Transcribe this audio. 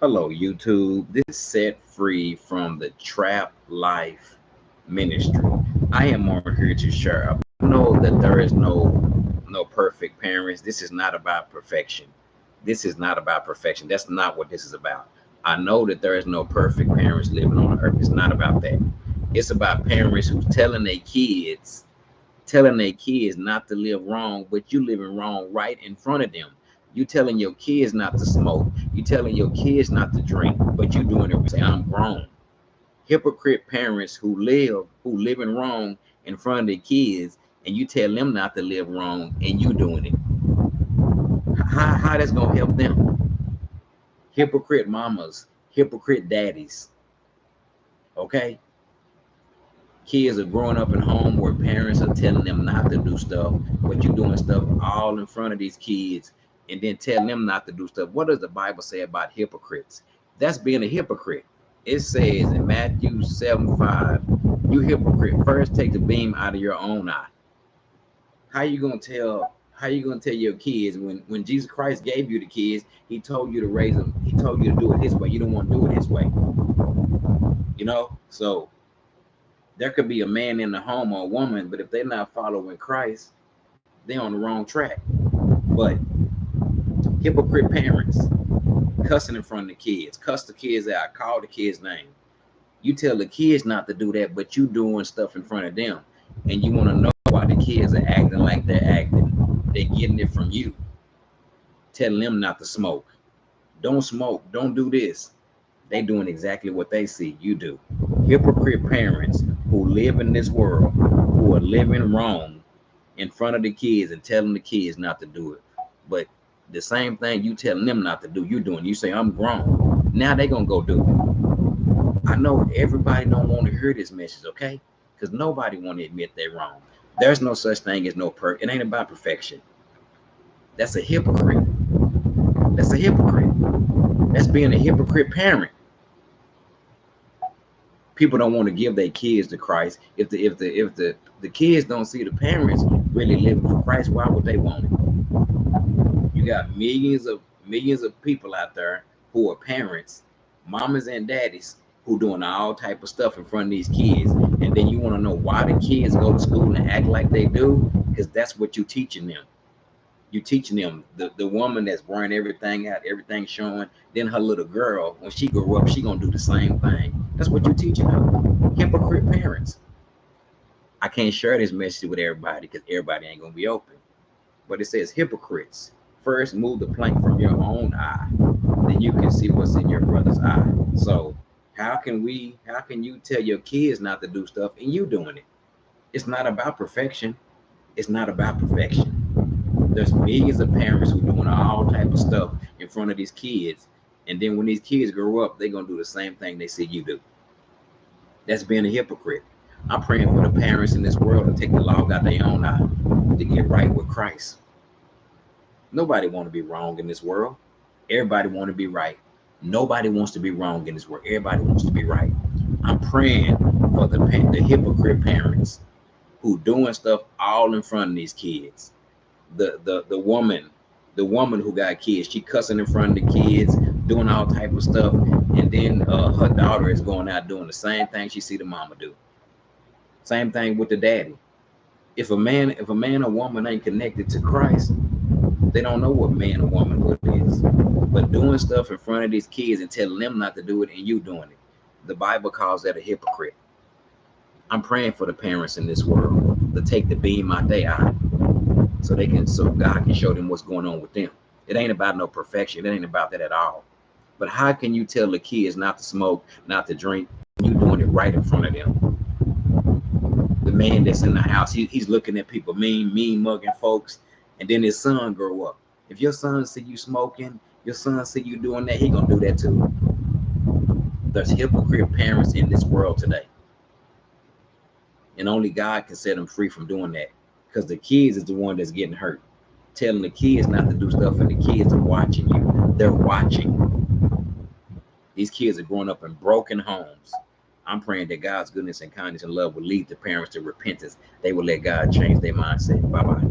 Hello, YouTube. This is Set Free from the Trap Life Ministry. I am on here to share. I know that there is no perfect parents. This is not about perfection. This is not about perfection. That's not what this is about. I know that there is no perfect parents living on earth. It's not about that. It's about parents who's telling their kids not to live wrong, but you living wrong right in front of them. You telling your kids not to smoke. You telling your kids not to drink, but you doing it. Say, I'm grown. Hypocrite parents who living wrong in front of their kids, and you tell them not to live wrong, and you doing it. How that's gonna help them? Hypocrite mamas, hypocrite daddies. Okay, kids are growing up in home where parents are telling them not to do stuff, but you're doing stuff all in front of these kids and then telling them not to do stuff. What does the Bible say about hypocrites? That's being a hypocrite. It says in Matthew 7:5, you hypocrite, first take the beam out of your own eye. How you gonna tell your kids when Jesus Christ gave you the kids, he told you to raise them, he told you to do it his way. You don't want to do it his way. So there could be a man in the home or a woman, but if they're not following Christ, they're on the wrong track. But hypocrite parents cussing in front of the kids, cuss the kids out, call the kids name. You tell the kids not to do that, but you doing stuff in front of them, and you want to know why the kids are acting like they're acting. They're getting it from you, telling them not to smoke, don't smoke, don't do this. They doing exactly what they see you do. Hypocrite parents who live in this world, who are living wrong in front of the kids and telling the kids not to do it. But the same thing you telling them not to do, you doing. You say, I'm grown. Now they gonna go do it. I know everybody don't want to hear this message, okay? Because nobody want to admit they're wrong. There's no such thing as it ain't about perfection. That's a hypocrite. That's a hypocrite. That's being a hypocrite parent. People don't want to give their kids to Christ. If the kids don't see the parents really living for Christ, why would they want it? You got millions of people out there who are parents, mamas and daddies, who doing all type of stuff in front of these kids, and then you want to know why the kids go to school and act like they do, because that's what you teaching them. You teaching them the woman that's wearing everything out, everything showing. Then her little girl, when she grow up, she gonna do the same thing. That's what you teaching them. Hypocrite parents. I can't share this message with everybody because everybody ain't gonna be open. But it says hypocrites. First, move the plank from your own eye, then you can see what's in your brother's eye. So how can you tell your kids not to do stuff and you doing it? It's not about perfection. It's not about perfection. There's millions of parents who doing all type of stuff in front of these kids, and then when these kids grow up, they're gonna do the same thing they see you do. That's being a hypocrite. I'm praying for the parents in this world to take the log out their own eye, to get right with Christ. Nobody want to be wrong in this world. Everybody want to be right. Nobody wants to be wrong in this world. Everybody wants to be right. I'm praying for the hypocrite parents who doing stuff all in front of these kids. The woman who got kids, she cussing in front of the kids, doing all type of stuff, and then her daughter is going out doing the same thing she see the mama do. Same thing with the daddy. If a man or woman ain't connected to Christ, they don't know what man or woman what is. But doing stuff in front of these kids and telling them not to do it and you doing it, the Bible calls that a hypocrite. I'm praying for the parents in this world to take the beam out their eye, so God can show them what's going on with them. It ain't about no perfection. It ain't about that at all. But how can you tell the kids not to smoke, not to drink, you doing it right in front of them? The man that's in the house, he's looking at people, mean mugging folks, and then his son grow up. If your son see you smoking, your son see you doing that, he gonna do that too. There's hypocrite parents in this world today, and only God can set them free from doing that, because the kids is the one that's getting hurt. Telling the kids not to do stuff, and the kids are watching you. They're watching. These kids are growing up in broken homes. I'm praying that God's goodness and kindness and love will lead the parents to repentance. They will let God change their mindset. Bye bye.